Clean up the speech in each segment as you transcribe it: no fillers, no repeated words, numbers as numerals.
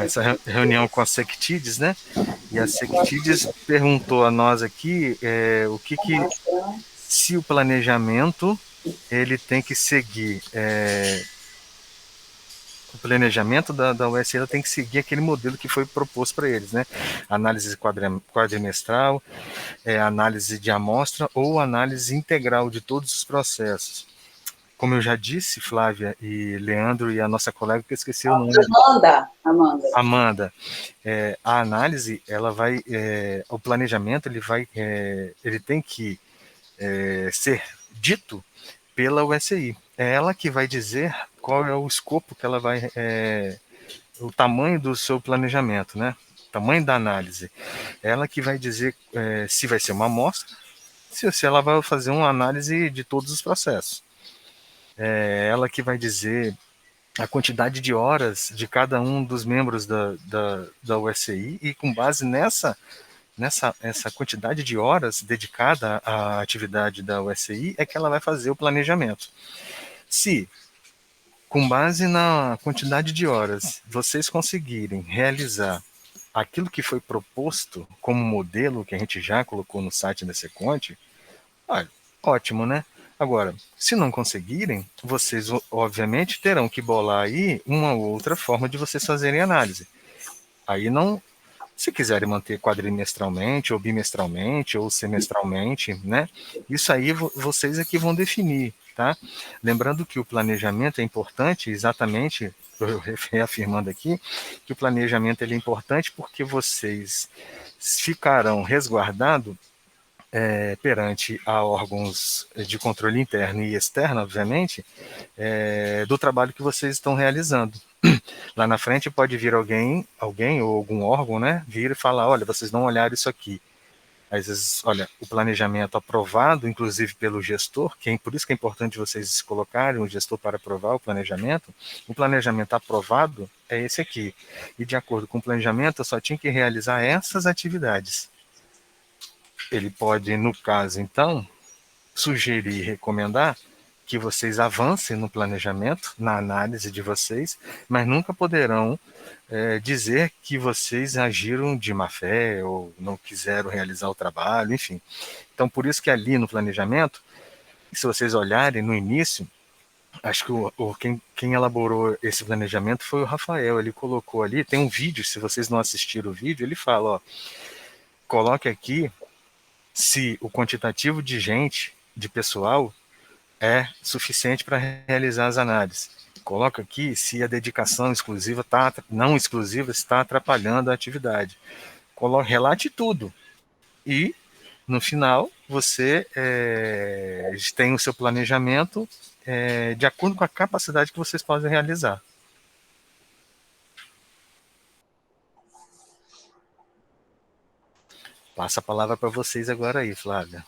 essa reunião com a Sectides, né? E a Sectides perguntou a nós aqui o que se o planejamento ele tem que seguir o planejamento da USI ela tem que seguir aquele modelo que foi proposto para eles, né? Análise quadrimestral, análise de amostra ou análise integral de todos os processos. Como eu já disse, Flávia e Leandro e a nossa colega, que eu esqueci o nome. Amanda. A análise, ela vai, o planejamento, ele tem que ser dito pela USI. É ela que vai dizer qual é o escopo que ela vai, o tamanho do seu planejamento, né? O tamanho da análise. É ela que vai dizer se vai ser uma amostra, se ela vai fazer uma análise de todos os processos. É ela que vai dizer a quantidade de horas de cada um dos membros da USI e com base essa quantidade de horas dedicada à atividade da USI é que ela vai fazer o planejamento. Se, com base na quantidade de horas, vocês conseguirem realizar aquilo que foi proposto como modelo que a gente já colocou no site da Seconte, ótimo, né? Agora, se não conseguirem, vocês obviamente terão que bolar aí uma outra forma de vocês fazerem análise. Aí não, se quiserem manter quadrimestralmente, ou bimestralmente, ou semestralmente, né? Isso aí vocês é que vão definir, tá? Lembrando que o planejamento é importante, exatamente, eu reafirmando aqui, que o planejamento ele é importante porque vocês ficarão resguardados perante a órgãos de controle interno e externo, obviamente, do trabalho que vocês estão realizando. Lá na frente pode vir alguém ou algum órgão, né, vir e falar, olha, vocês não olharam isso aqui. Às vezes, olha, o planejamento aprovado, inclusive pelo gestor, por isso que é importante vocês colocarem o gestor para aprovar o planejamento aprovado é esse aqui. E de acordo com o planejamento, eu só tinha que realizar essas atividades. Ele pode, no caso, então, sugerir e recomendar que vocês avancem no planejamento, na análise de vocês, mas nunca poderão dizer que vocês agiram de má fé ou não quiseram realizar o trabalho, enfim. Então, por isso que ali no planejamento, se vocês olharem no início, acho que quem elaborou esse planejamento foi o Rafael. Ele colocou ali, tem um vídeo, se vocês não assistiram o vídeo, ele fala, ó, coloque aqui se o quantitativo de gente, de pessoal, é suficiente para realizar as análises. Coloca aqui se a dedicação exclusiva não exclusiva está atrapalhando a atividade. Relate tudo. E, no final, você tem o seu planejamento de acordo com a capacidade que vocês podem realizar. Passa a palavra para vocês agora aí, Flávia.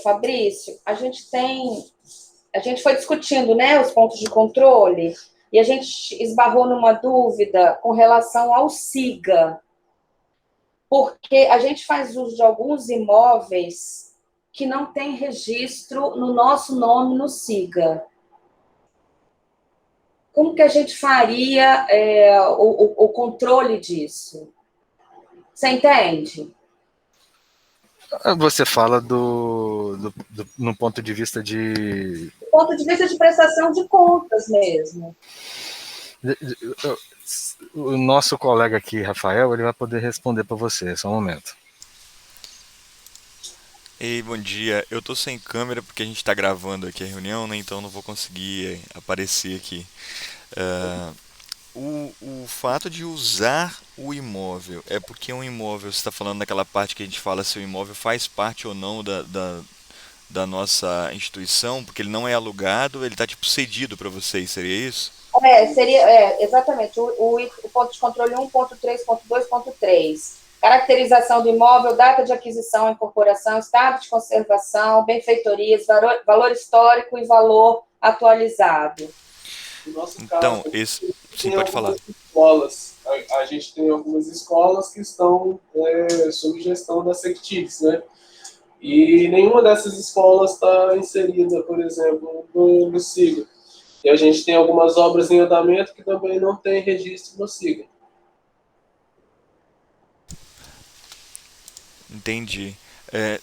Fabrício, a gente foi discutindo, né, os pontos de controle e a gente esbarrou numa dúvida com relação ao SIGA, porque a gente faz uso de alguns imóveis que não tem registro no nosso nome no SIGA. Como que a gente faria o controle disso? Você entende? Você fala no ponto de vista de... Do ponto de vista de prestação de contas mesmo. O nosso colega aqui, Rafael, ele vai poder responder para você, só um momento. Ei, bom dia. Eu tô sem câmera porque a gente tá gravando aqui a reunião, né? Então não vou conseguir aparecer aqui. Ah, o fato de usar o imóvel é porque um imóvel, você está falando daquela parte que a gente fala se o imóvel faz parte ou não da nossa instituição, porque ele não é alugado, ele está tipo cedido para vocês, seria isso? Seria exatamente o ponto de controle 1.3.2.3. Caracterização do imóvel, data de aquisição, incorporação, estado de conservação, benfeitorias, valor histórico e valor atualizado. No nosso Então, caso, sim, pode falar. Escolas. A gente tem algumas escolas que estão sob gestão da Sectides, né? E nenhuma dessas escolas está inserida, por exemplo, no SIGA. E a gente tem algumas obras em andamento que também não tem registro no SIGA. Entendi.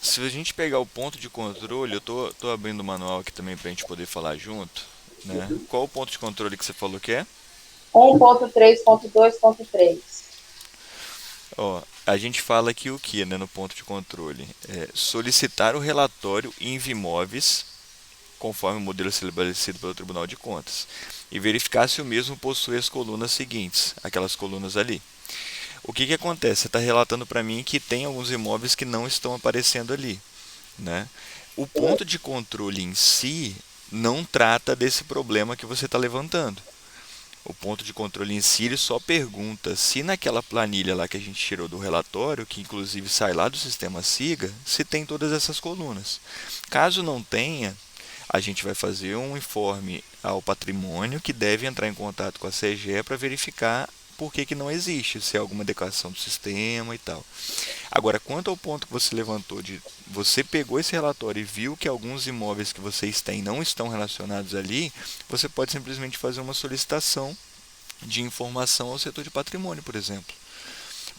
Se a gente pegar o ponto de controle, eu tô abrindo o manual aqui também para a gente poder falar junto, né? Qual o ponto de controle que você falou que é? 1.3.2.3. Ó, a gente fala aqui o que, né, no ponto de controle? Solicitar o relatório INVIMOVES, conforme o modelo estabelecido pelo Tribunal de Contas, e verificar se o mesmo possui as colunas seguintes, aquelas colunas ali. O que acontece? Você está relatando para mim que tem alguns imóveis que não estão aparecendo ali, né? O ponto de controle em si não trata desse problema que você está levantando. O ponto de controle em si ele só pergunta se naquela planilha lá que a gente tirou do relatório, que inclusive sai lá do sistema SIGA, se tem todas essas colunas. Caso não tenha, a gente vai fazer um informe ao patrimônio que deve entrar em contato com a CGE para verificar por que não existe, se é alguma adequação do sistema e tal. Agora, quanto ao ponto que você levantou de você pegou esse relatório e viu que alguns imóveis que vocês têm não estão relacionados ali, você pode simplesmente fazer uma solicitação de informação ao setor de patrimônio, por exemplo.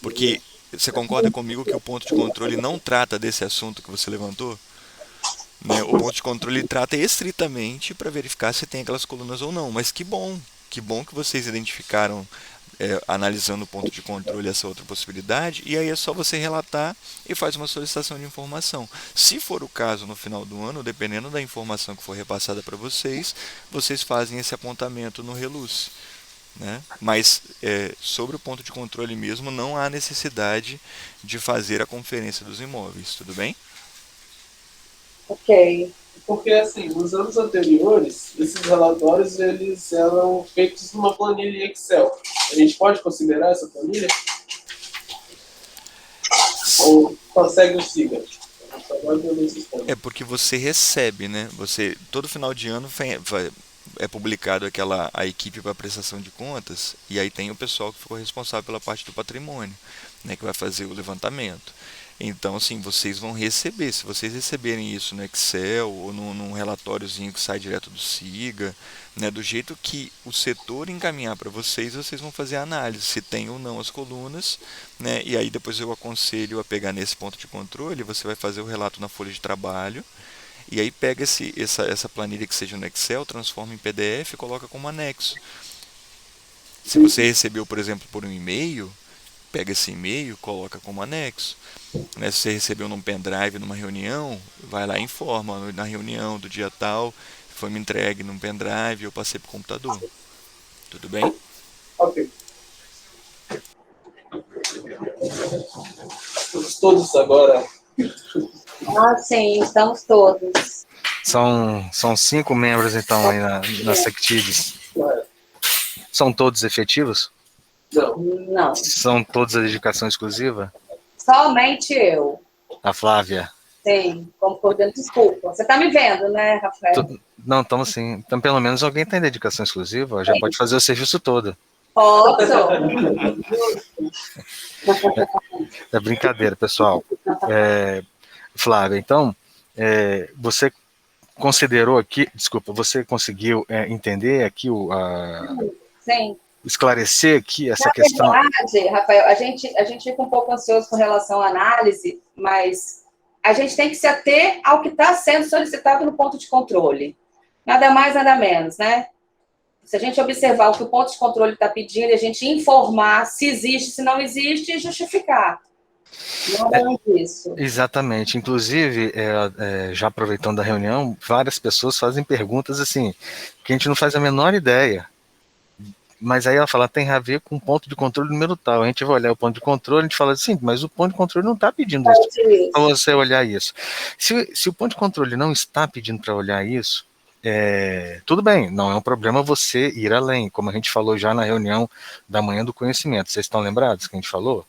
Porque você concorda comigo que o ponto de controle não trata desse assunto que você levantou? Né? O ponto de controle trata estritamente para verificar se tem aquelas colunas ou não. Mas que bom que vocês identificaram, analisando o ponto de controle, essa outra possibilidade, e aí é só você relatar e faz uma solicitação de informação. Se for o caso no final do ano, dependendo da informação que for repassada para vocês, vocês fazem esse apontamento no Reluz. Né? Mas sobre o ponto de controle mesmo, não há necessidade de fazer a conferência dos imóveis, tudo bem? Ok. Porque, assim, nos anos anteriores, esses relatórios, eles eram feitos numa planilha em Excel. A gente pode considerar essa planilha? Ou consegue o SIGA? É porque você recebe, né? Você, todo final de ano é publicado a equipe para prestação de contas, e aí tem o pessoal que ficou responsável pela parte do patrimônio, né, que vai fazer o levantamento. Então, assim, vocês vão receber. Se vocês receberem isso no Excel ou num relatóriozinho que sai direto do SIGA, né, do jeito que o setor encaminhar para vocês, vocês vão fazer a análise se tem ou não as colunas, né, e aí depois eu aconselho a pegar nesse ponto de controle, você vai fazer o relato na folha de trabalho, e aí pega essa planilha que seja no Excel, transforma em PDF e coloca como anexo. Se você recebeu, por exemplo, por um e-mail, pega esse e-mail, coloca como anexo. Né? Se você recebeu num pendrive, numa reunião, vai lá e informa, na reunião do dia tal, foi me entregue num pendrive, eu passei para o computador. Tudo bem? Ok. Estamos todos agora. Ah, sim, estamos todos. São 5 membros, então, aí na Sectides. São todos efetivos? Não. Não, São todos a dedicação exclusiva? somente eu. A Flávia? Sim, como coordenador. Desculpa. Você está me vendo, né, Rafael? Não, estamos sim. Então, pelo menos alguém tem dedicação exclusiva, já pode fazer o serviço todo. Posso? É brincadeira, pessoal. Flávia, então, você considerou aqui, desculpa, você conseguiu entender aqui, Sim. esclarecer aqui essa Na questão? verdade, Rafael, a gente fica um pouco ansioso com relação à análise, mas a gente tem que se ater ao que está sendo solicitado no ponto de controle. Nada mais, nada menos, né? Se a gente observar o que o ponto de controle está pedindo e a gente informar se existe, se não existe e justificar. Não é isso. Exatamente. Inclusive, já aproveitando a reunião, várias pessoas fazem perguntas assim, que a gente não faz a menor ideia. Mas aí ela fala, tem a ver com ponto de controle número tal. A gente vai olhar o ponto de controle, a gente fala assim, mas o ponto de controle não está pedindo isso para você olhar isso. Se o ponto de controle não está pedindo para olhar isso, tudo bem, não é um problema você ir além, como a gente falou já na reunião da manhã do conhecimento. Vocês estão lembrados que a gente falou?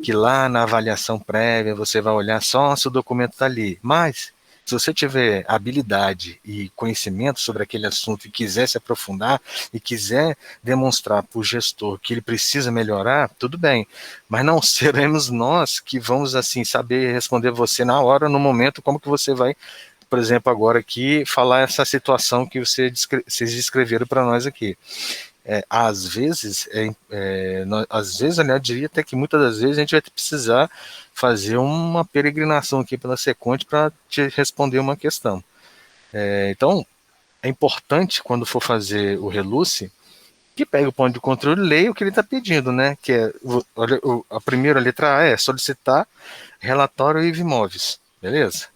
Que lá na avaliação prévia você vai olhar só se o documento está ali. Mas, se você tiver habilidade e conhecimento sobre aquele assunto e quiser se aprofundar e quiser demonstrar para o gestor que ele precisa melhorar, tudo bem. Mas não seremos nós que vamos assim saber responder você na hora, no momento, como que você vai por exemplo, agora aqui, falar essa situação que vocês descreveram para nós aqui. Às vezes, aliás, eu diria até que muitas das vezes a gente vai precisar fazer uma peregrinação aqui pela Seconte para te responder uma questão. Então, é importante, quando for fazer o Reluce, que pegue o ponto de controle e leia o que ele está pedindo, né? Que é, a primeira letra A é solicitar relatório IV Imóveis, beleza?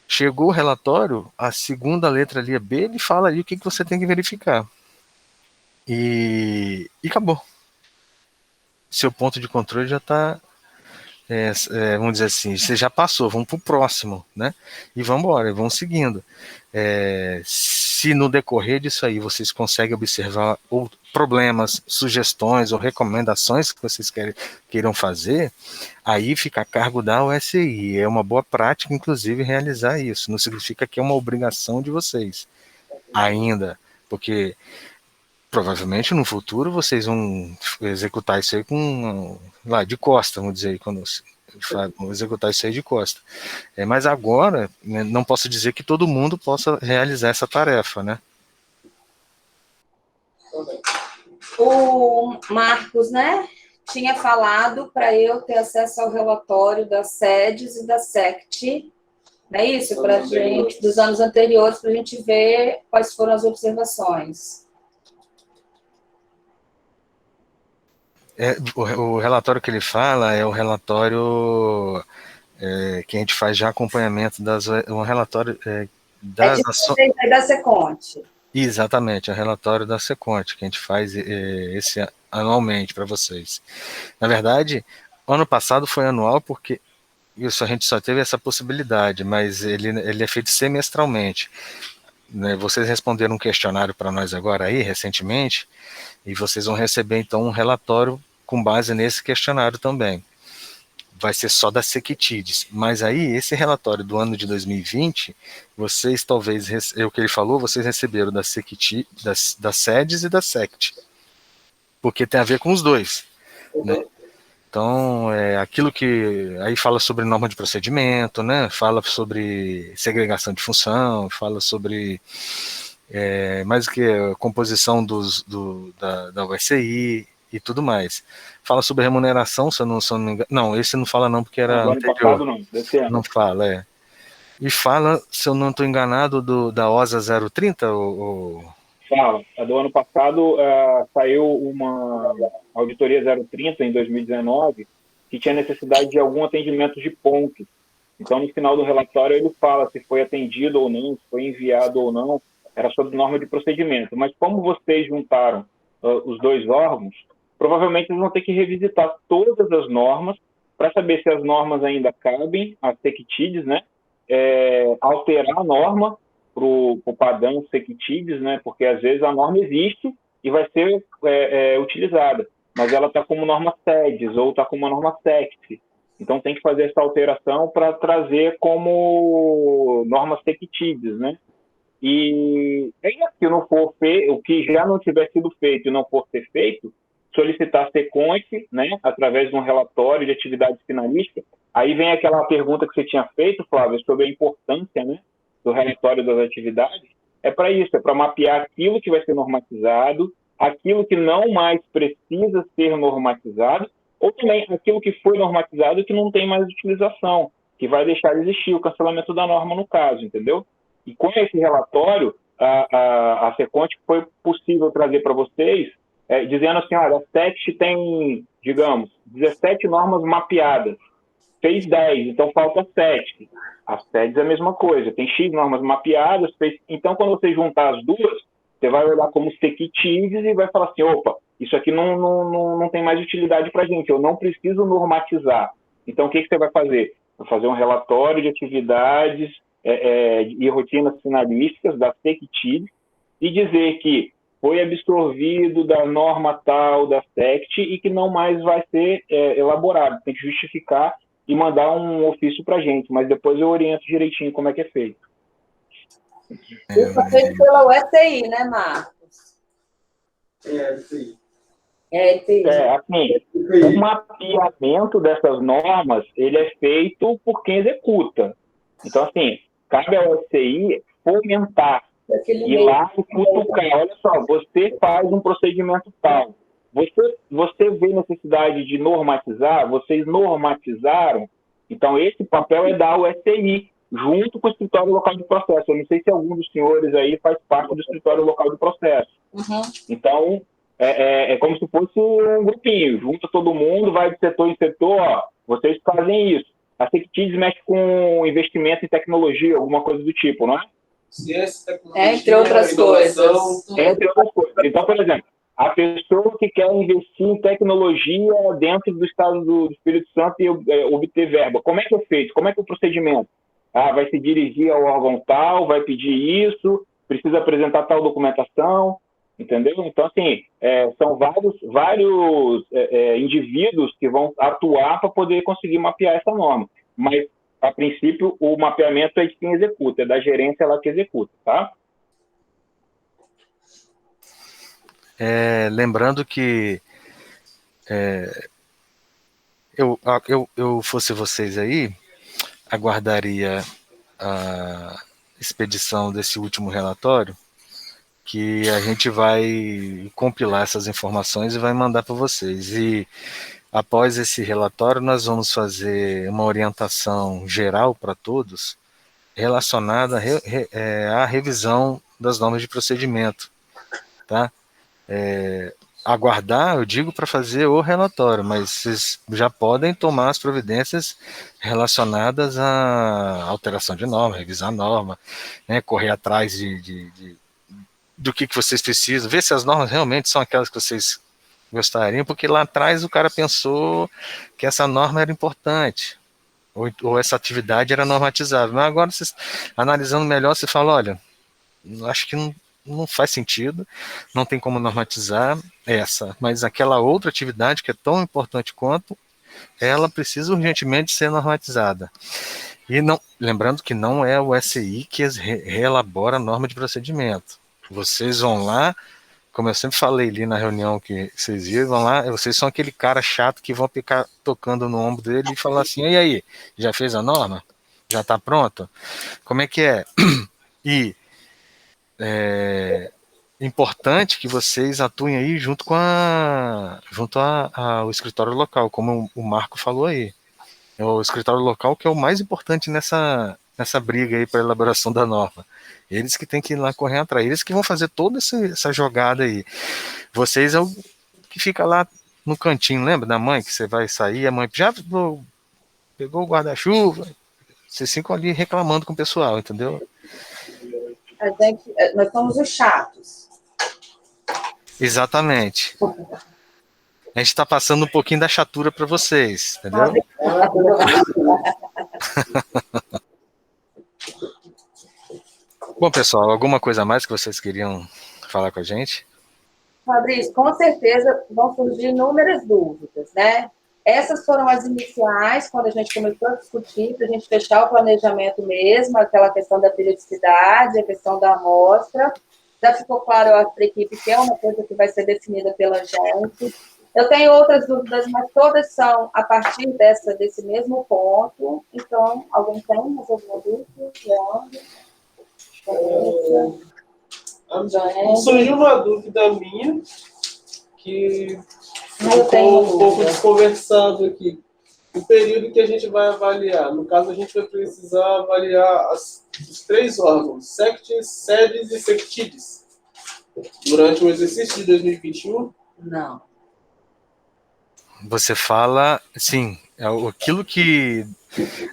Chegou o relatório, a segunda letra ali é B, ele fala ali o que você tem que verificar. E acabou. Seu ponto de controle já está, vamos dizer assim, você já passou, vamos para o próximo, né? E vamos embora, vamos seguindo. Se no decorrer disso aí vocês conseguem observar problemas, sugestões ou recomendações que vocês queiram fazer, aí fica a cargo da USI. É uma boa prática, inclusive, realizar isso. Não significa que é uma obrigação de vocês ainda, porque provavelmente no futuro vocês vão executar isso aí lá de costa, vamos dizer, quando vão executar isso aí de costa. Mas agora, né, não posso dizer que todo mundo possa realizar essa tarefa, né? O Marcos, né, tinha falado para eu ter acesso ao relatório das SEDES e da SECT, não é isso? Para gente, dos anos anteriores, para a gente ver quais foram as observações. O relatório que ele fala é o relatório que a gente faz já acompanhamento um relatório das ações da Seconte. Exatamente, é o relatório da Seconte, que a gente faz esse anualmente para vocês. Na verdade, ano passado foi anual porque isso a gente só teve essa possibilidade, mas ele é feito semestralmente. Né? Vocês responderam um questionário para nós agora aí, recentemente, e vocês vão receber então um relatório com base nesse questionário também. Vai ser só da Sectides, mas aí esse relatório do ano de 2020, vocês talvez, o que ele falou, vocês receberam da Sectides, das SEDES e da SECT, porque tem a ver com os dois, né? Então, aquilo que aí fala sobre norma de procedimento, né? Fala sobre segregação de função, fala sobre mais o que a composição da USI e tudo mais. Fala sobre remuneração, se eu não me engano. Não, esse não fala não, porque era anterior. Passado, não, desse ano. Não fala, E fala, se eu não estou enganado, da OSA 030? Fala. Do ano passado saiu uma auditoria 030 em 2019 que tinha necessidade de algum atendimento de pontos. Então, no final do relatório, ele fala se foi atendido ou não, se foi enviado ou não. Era sobre norma de procedimento. Mas como vocês juntaram os dois órgãos, provavelmente eles vão ter que revisitar todas as normas para saber se as normas ainda cabem, as Sectides, né? Alterar a norma para o padrão Sectides, né? Porque às vezes a norma existe e vai ser utilizada, mas ela está como norma SEDES ou está como uma norma SECT. Então tem que fazer essa alteração para trazer como norma Sectides, né? E aí, se não for feito, o que já não tiver sido feito e não for ser feito, solicitar a Seconte, né, através de um relatório de atividade finalística. Aí vem aquela pergunta que você tinha feito, Flávio, sobre a importância, né, do relatório das atividades. É para isso, é para mapear aquilo que vai ser normatizado, aquilo que não mais precisa ser normatizado, ou também aquilo que foi normatizado e que não tem mais utilização, que vai deixar de existir, o cancelamento da norma no caso, entendeu? E com esse relatório, a Seconte foi possível trazer para vocês, dizendo assim, olha, a SECT tem, digamos, 17 normas mapeadas, fez 10, então falta 7. A SEDES é a mesma coisa, tem X normas mapeadas, então quando você juntar as duas, você vai olhar como Sectides e vai falar assim, opa, isso aqui não tem mais utilidade para a gente, eu não preciso normatizar. Então o que você vai fazer? Vai fazer um relatório de atividades e rotinas finalísticas da Sectides e dizer que foi absorvido da norma tal da SECT e que não mais vai ser elaborado. Tem que justificar e mandar um ofício para a gente, mas depois eu oriento direitinho como é que é feito. Isso é feito pela USI, né, Marcos? USI. Assim, o mapeamento dessas normas, ele é feito por quem executa. Então, assim, Cabe ao SCI fomentar, Daquele ir meio. lá e cutucar. Olha só, você faz um procedimento tal. Você vê necessidade de normatizar, vocês normatizaram, então esse papel é da USCI, junto com o escritório local de processo. Eu não sei se algum dos senhores aí faz parte do escritório local de processo. Uhum. Então, é como se fosse um grupinho, junta todo mundo, vai de setor em setor, ó, vocês fazem isso. A Sectides mexe com investimento em tecnologia, alguma coisa do tipo, não é? Ciência, tecnologia, Entre outras inovação. coisas. Entre outras coisas. Então, por exemplo, a pessoa que quer investir em tecnologia dentro do estado do Espírito Santo e obter verba, como é que é feito? Como é que é o procedimento? Vai se dirigir ao órgão tal, vai pedir isso, precisa apresentar tal documentação, entendeu? Então, assim, são vários indivíduos que vão atuar para poder conseguir mapear essa norma. Mas, a princípio, o mapeamento é de quem executa, é da gerência lá que executa, tá? Lembrando que eu fosse vocês aí, aguardaria a expedição desse último relatório, que a gente vai compilar essas informações e vai mandar para vocês. E após esse relatório, nós vamos fazer uma orientação geral para todos relacionada à revisão das normas de procedimento, tá? Aguardar, eu digo, para fazer o relatório, mas vocês já podem tomar as providências relacionadas à alteração de norma, revisar a norma, né, correr atrás do que vocês precisam, ver se as normas realmente são aquelas que vocês gostariam, porque lá atrás o cara pensou que essa norma era importante, ou essa atividade era normatizável, mas agora vocês, analisando melhor, você fala, olha, acho que não faz sentido, não tem como normatizar essa, mas aquela outra atividade que é tão importante quanto, ela precisa urgentemente ser normatizada. E não, lembrando que não é o SI que reelabora a norma de procedimento. Vocês vão lá, como eu sempre falei ali na reunião que vocês viram, vão lá, vocês são aquele cara chato que vão ficar tocando no ombro dele e falar assim, e aí, já fez a norma? Já está pronto? Como é que é? E importante que vocês atuem aí junto ao escritório local, como o Marco falou aí. É o escritório local que é o mais importante nessa briga aí para a elaboração da norma. Eles que têm que ir lá correr atrás, eles que vão fazer toda essa jogada aí. Vocês é o que fica lá no cantinho, lembra da mãe que você vai sair, a mãe já pegou o guarda-chuva, vocês ficam ali reclamando com o pessoal, entendeu? Nós somos os chatos. Exatamente. A gente está passando um pouquinho da chatura para vocês, entendeu? Bom, pessoal, alguma coisa a mais que vocês queriam falar com a gente? Fabrício, com certeza vão surgir inúmeras dúvidas, né? Essas foram as iniciais, quando a gente começou a discutir, para a gente fechar o planejamento mesmo, aquela questão da periodicidade, a questão da amostra. Já ficou claro para a equipe que é uma coisa que vai ser definida pela gente. Eu tenho outras dúvidas, mas todas são a partir desse mesmo ponto. Então, alguém tem mais alguma dúvida? Surgiu uma dúvida minha que Eu tenho ficou um pouco desconversado aqui. O período que a gente vai avaliar, no caso, a gente vai precisar avaliar os três órgãos, SECTES, SEDES e SECTIDES, durante o exercício de 2021? Não. Você fala, sim, aquilo que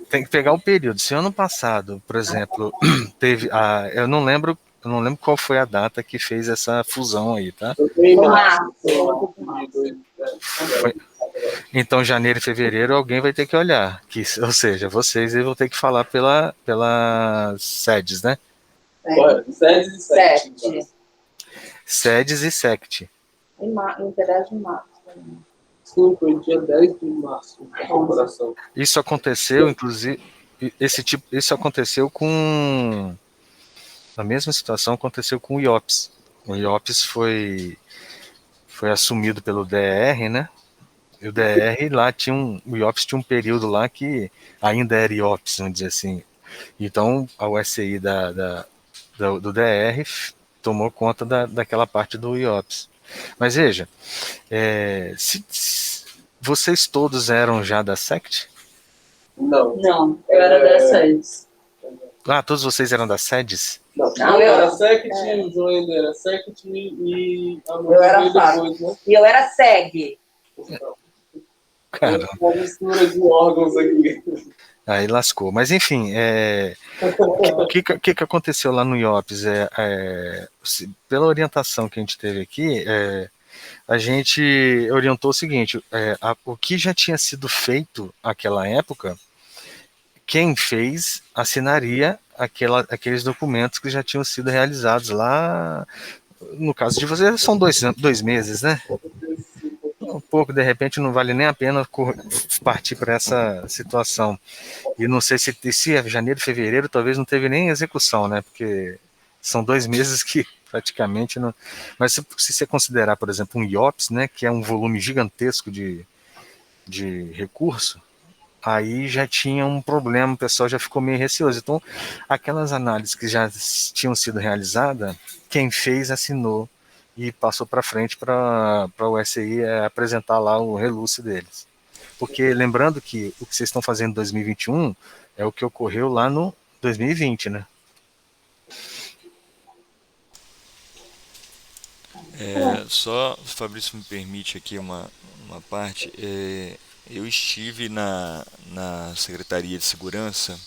tem que pegar o período. Se ano passado, por exemplo, teve eu não lembro qual foi a data que fez essa fusão aí, tá? Em março. Então, janeiro e fevereiro, alguém vai ter que olhar, ou seja, vocês vão ter que falar pela SEDES, né? SEDES e SECTES. SEDES e SECT. Em pedaço de março também. Sim, foi dia 10 de março, a corporação. Isso aconteceu, inclusive, isso aconteceu com... A mesma situação aconteceu com o IOPS. O IOPS foi assumido pelo DR, né? E o DR lá o IOPS tinha um período lá que ainda era IOPS, vamos dizer assim. Então, a USI do DR tomou conta daquela parte do IOPS. Mas veja, se vocês todos eram já da SECT? Não. Não, eu era da SEDES. Ah, todos vocês eram da SEDES? Não, Não, eu era eu- SECT, o João ainda era SECT e a Eu era veio FAP. depois, né? E eu era SEG. Cara, Uma mistura de órgãos aqui. aí lascou. Mas enfim, o que aconteceu lá no IOPS? Pela orientação que a gente teve aqui, a gente orientou o seguinte: o que já tinha sido feito naquela época, quem fez assinaria aqueles documentos que já tinham sido realizados lá. No caso de você, são 2 meses, né? Um pouco, de repente, não vale nem a pena partir para essa situação. E não sei se é janeiro, fevereiro, talvez não teve nem execução, né? Porque são 2 meses que praticamente não. Mas se você considerar, por exemplo, um IOPS, né? Que é um volume gigantesco de recurso, aí já tinha um problema, o pessoal já ficou meio receoso. Então, aquelas análises que já tinham sido realizadas, quem fez assinou e passou para frente para o SI apresentar lá o relúcio deles. Porque lembrando que o que vocês estão fazendo em 2021 é o que ocorreu lá no 2020, né? Só, se o Fabrício me permite aqui uma parte, eu estive na Secretaria de Segurança,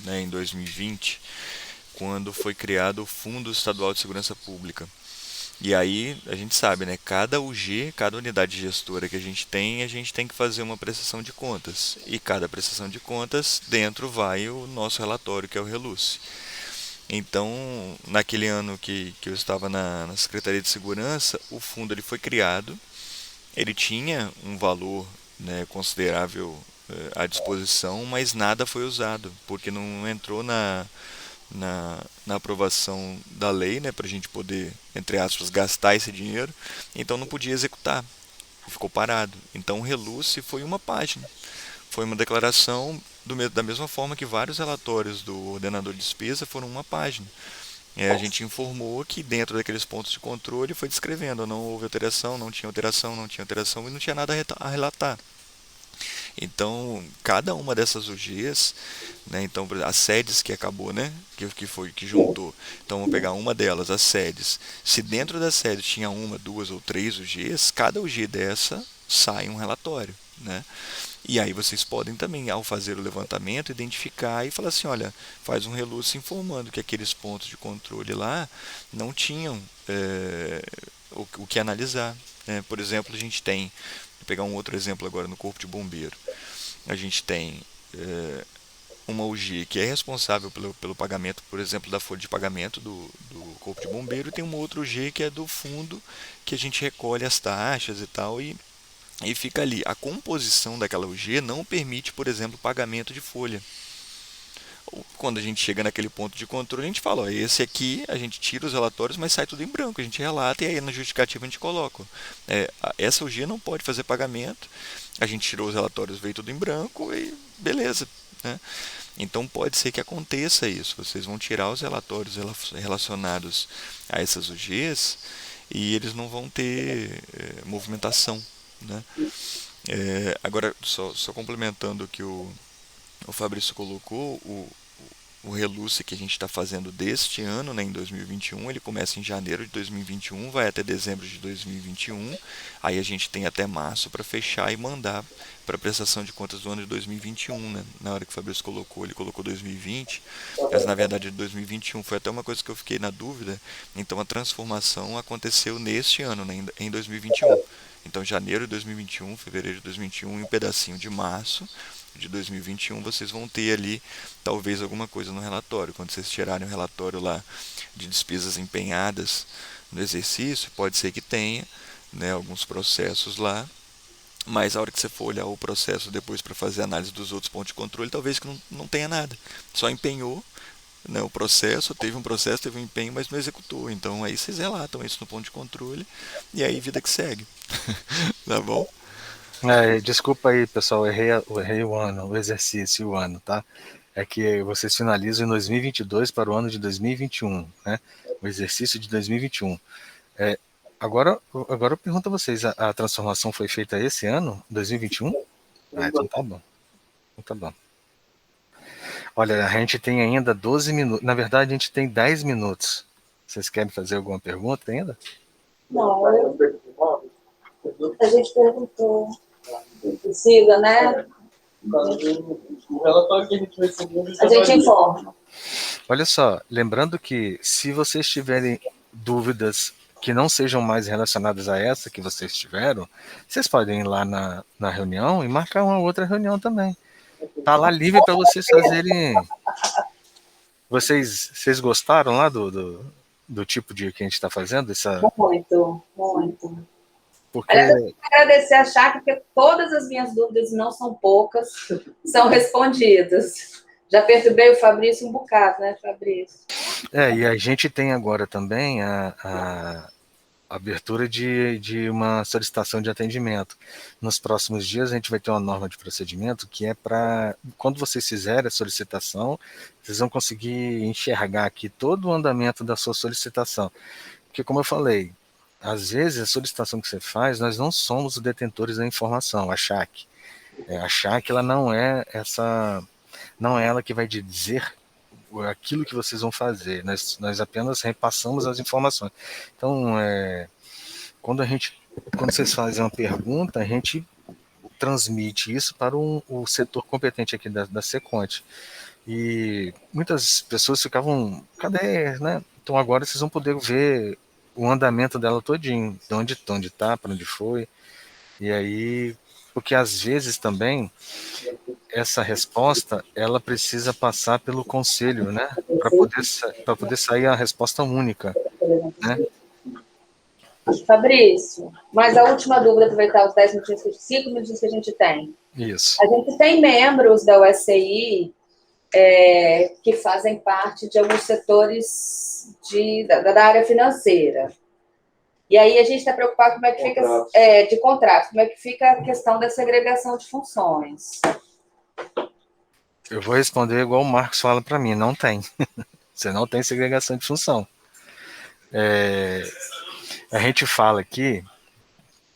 né, em 2020, quando foi criado o Fundo Estadual de Segurança Pública. E aí, a gente sabe, né, cada UG, cada unidade gestora que a gente tem que fazer uma prestação de contas. E cada prestação de contas, dentro vai o nosso relatório, que é o RELUCE. Então, naquele ano que eu estava na Secretaria de Segurança, o fundo ele foi criado, ele tinha um valor, né, considerável à disposição, mas nada foi usado, porque não entrou na aprovação da lei, né, para a gente poder, entre aspas, gastar esse dinheiro, então não podia executar, ficou parado. Então o Reluce foi uma página, foi uma declaração da mesma forma que vários relatórios do ordenador de despesa foram uma página. A gente informou que dentro daqueles pontos de controle foi descrevendo, não houve alteração, não tinha alteração, não tinha alteração e não tinha nada a relatar. Então, cada uma dessas UGs, né, então as sedes que acabou, né, que juntou. Então, vamos pegar uma delas, as sedes. Se dentro da sede tinha uma, duas ou três UGs, cada UG dessa sai um relatório, né? E aí vocês podem também, ao fazer o levantamento, identificar e falar assim, olha, faz um relúcio informando que aqueles pontos de controle lá não tinham o que analisar, né? Por exemplo, a gente tem, vou pegar um outro exemplo agora no Corpo de Bombeiro, a gente tem uma UG que é responsável pelo pagamento, por exemplo, da folha de pagamento do Corpo de Bombeiro, e tem uma outra UG que é do fundo, que a gente recolhe as taxas e tal, e fica ali. A composição daquela UG não permite, por exemplo, pagamento de folha. Quando a gente chega naquele ponto de controle, a gente fala, ó, esse aqui a gente tira os relatórios, mas sai tudo em branco, a gente relata e aí na justificativa a gente coloca. Essa UG não pode fazer pagamento, a gente tirou os relatórios, veio tudo em branco e beleza, né? Então pode ser que aconteça isso, vocês vão tirar os relatórios relacionados a essas UGs e eles não vão ter movimentação, né? Agora, só complementando o que o Fabrício colocou, o Reluce que a gente está fazendo deste ano, né, em 2021, ele começa em janeiro de 2021, vai até dezembro de 2021, aí a gente tem até março para fechar e mandar para a prestação de contas do ano de 2021, né? Na hora que o Fabrício colocou, ele colocou 2020, mas na verdade de 2021 foi até uma coisa que eu fiquei na dúvida, então a transformação aconteceu neste ano, né, em 2021. Então, janeiro de 2021, fevereiro de 2021 e um pedacinho de março de 2021, vocês vão ter ali talvez alguma coisa no relatório. Quando vocês tirarem o relatório lá de despesas empenhadas no exercício, pode ser que tenha, né, alguns processos lá, mas a hora que você for olhar o processo depois para fazer análise dos outros pontos de controle, talvez que não tenha nada. Só empenhou, né, o processo, teve um processo, teve um empenho, mas não executou. Então aí vocês relatam isso no ponto de controle e aí vida que segue. Tá bom? Desculpa aí, pessoal, errei o ano, o exercício, o ano, tá? é que vocês finalizam em 2022 para o ano de 2021, né? O exercício de 2021. Agora eu pergunto a vocês, a transformação foi feita esse ano, 2021? Então tá bom. Então tá bom. Olha, a gente tem ainda 12 minutos. Na verdade, a gente tem 10 minutos. Vocês querem fazer alguma pergunta ainda? Não, a gente perguntou. Precisa, né? O relatório que a gente recebeu, A gente informa. Olha só, lembrando que se vocês tiverem dúvidas que não sejam mais relacionadas a essa que vocês tiveram, vocês podem ir lá na reunião e marcar uma outra reunião também. Tá lá livre para vocês fazerem. Vocês gostaram lá do tipo de que a gente está fazendo? Muito, muito. Porque Aliás, eu quero agradecer a Chakra, porque todas as minhas dúvidas, não são poucas, são respondidas. Já perturbei o Fabrício um bocado, né, Fabrício? e a gente tem agora também a abertura de uma solicitação de atendimento. Nos próximos dias a gente vai ter uma norma de procedimento que é para, quando vocês fizerem a solicitação, vocês vão conseguir enxergar aqui todo o andamento da sua solicitação. Porque, como eu falei, às vezes a solicitação que você faz, nós não somos os detentores da informação, a CHAC. A CHAC, ela não é ela que vai dizer aquilo que vocês vão fazer, nós apenas repassamos as informações. Então, quando vocês fazem uma pergunta, a gente transmite isso para o setor competente aqui da Seconte. E muitas pessoas ficavam, cadê, né? Então agora vocês vão poder ver o andamento dela todinho, de onde está, para onde foi. E aí, porque às vezes também essa resposta ela precisa passar pelo conselho, né? Para poder sair a resposta única, né? Fabrício, mas a última dúvida, aproveitar os 10 minutinhos, 5 minutinhos que a gente tem. Isso. A gente tem membros da USCI que fazem parte de alguns setores da área financeira. E aí a gente está preocupado como é que fica de contrato, como é que fica a questão da segregação de funções. Eu vou responder igual o Marcos fala para mim, não tem. Você não tem segregação de função. A gente fala aqui,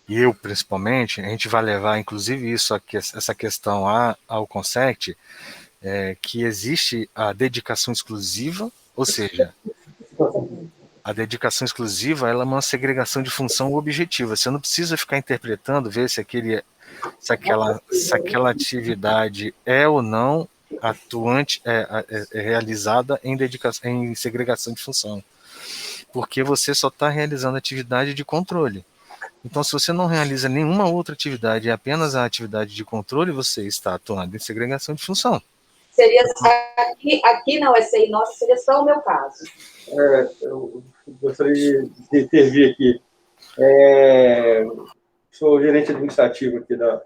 e eu principalmente, a gente vai levar inclusive essa questão ao CONSECT, que existe a dedicação exclusiva, ou seja, a dedicação exclusiva ela é uma segregação de função objetiva. Você não precisa ficar interpretando, ver se aquela atividade é ou não atuante, realizada em segregação de função. Porque você só está realizando atividade de controle. Então, se você não realiza nenhuma outra atividade, é apenas a atividade de controle, você está atuando em segregação de função. Seria aqui na USCI nossa, seria só o meu caso. Eu gostaria de intervir aqui. Sou gerente administrativo aqui da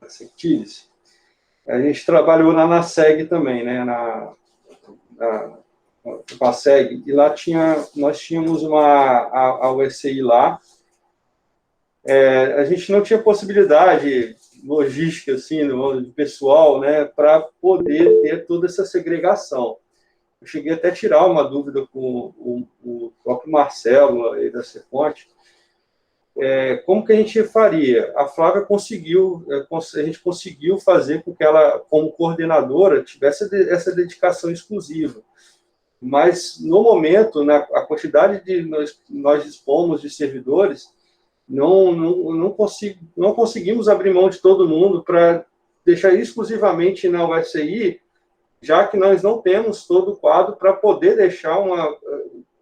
Sectilis. A gente trabalhou na NASEG também, né? Na SEG, e lá nós tínhamos a USCI lá. A gente não tinha possibilidade logística, assim, de pessoal, né, para poder ter toda essa segregação. Eu cheguei até a tirar uma dúvida com o próprio Marcelo aí da Seconte, como que a gente faria? A Flávia a gente conseguiu fazer com que ela, como coordenadora, tivesse essa dedicação exclusiva. Mas, no momento, a quantidade de nós dispomos de servidores, não conseguimos abrir mão de todo mundo para deixar exclusivamente na USCI, já que nós não temos todo o quadro para poder deixar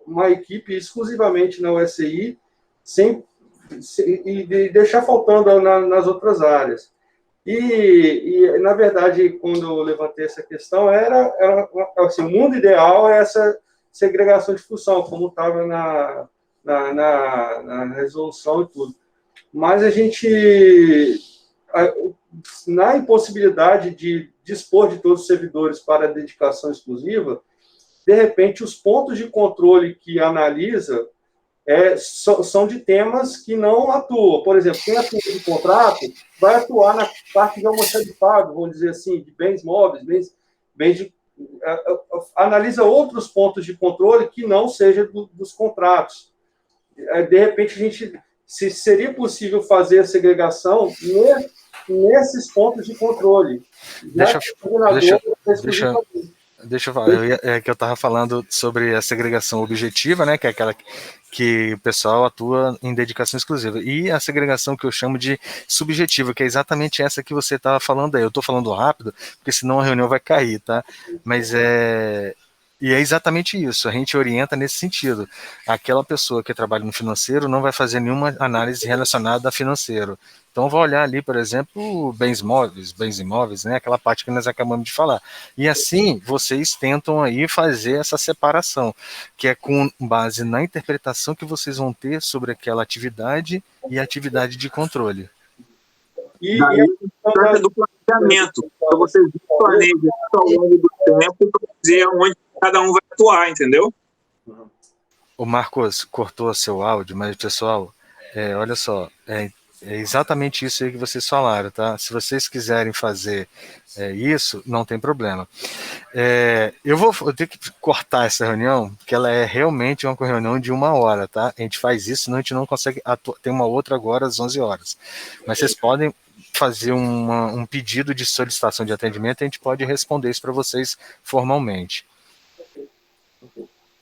uma equipe exclusivamente na USCI e deixar faltando nas outras áreas. E, na verdade, quando eu levantei essa questão, era assim, o mundo ideal é essa segregação de função, como estava na resolução e tudo. Mas a gente, na impossibilidade de dispor de todos os servidores para a dedicação exclusiva, de repente, os pontos de controle que analisa são de temas que não atuam. Por exemplo, quem atua de contrato vai atuar na parte de almoxarifado, vamos dizer assim, de bens móveis, analisa outros pontos de controle que não seja dos contratos. De repente, se seria possível fazer a segregação nesses pontos de controle. Deixa eu falar, que eu estava falando sobre a segregação objetiva, né, que é aquela que o pessoal atua em dedicação exclusiva, e a segregação que eu chamo de subjetiva, que é exatamente essa que você estava falando aí. Eu estou falando rápido, porque senão a reunião vai cair, tá? Mas e é exatamente isso, a gente orienta nesse sentido. Aquela pessoa que trabalha no financeiro não vai fazer nenhuma análise relacionada a financeiro. Então, vai olhar ali, por exemplo, bens imóveis, né? Aquela parte que nós acabamos de falar. E assim, vocês tentam aí fazer essa separação, que é com base na interpretação que vocês vão ter sobre aquela atividade e atividade de controle. E trata do planejamento. Então, vocês planejam ao longo do tempo para dizer onde cada um vai atuar, entendeu? O Marcos cortou seu áudio, mas, pessoal, olha só, é exatamente isso aí que vocês falaram, tá? Se vocês quiserem fazer isso, não tem problema. Eu vou ter que cortar essa reunião, porque ela é realmente uma reunião de 1 hora, tá? A gente faz isso, senão a gente não consegue ter uma outra agora às 11 horas. Mas vocês podem fazer um pedido de solicitação de atendimento e a gente pode responder isso para vocês formalmente.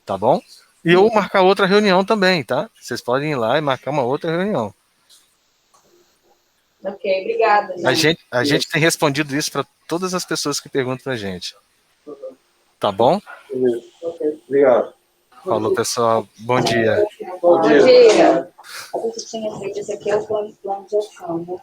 Tá bom? E ou marcar outra reunião também, tá? Vocês podem ir lá e marcar uma outra reunião. Ok, obrigada. A gente tem respondido isso para todas as pessoas que perguntam para a gente. Tá bom? Obrigado. Falou, pessoal. Bom dia. Bom dia. A gente tinha feito, esse aqui é o plano de ação, né?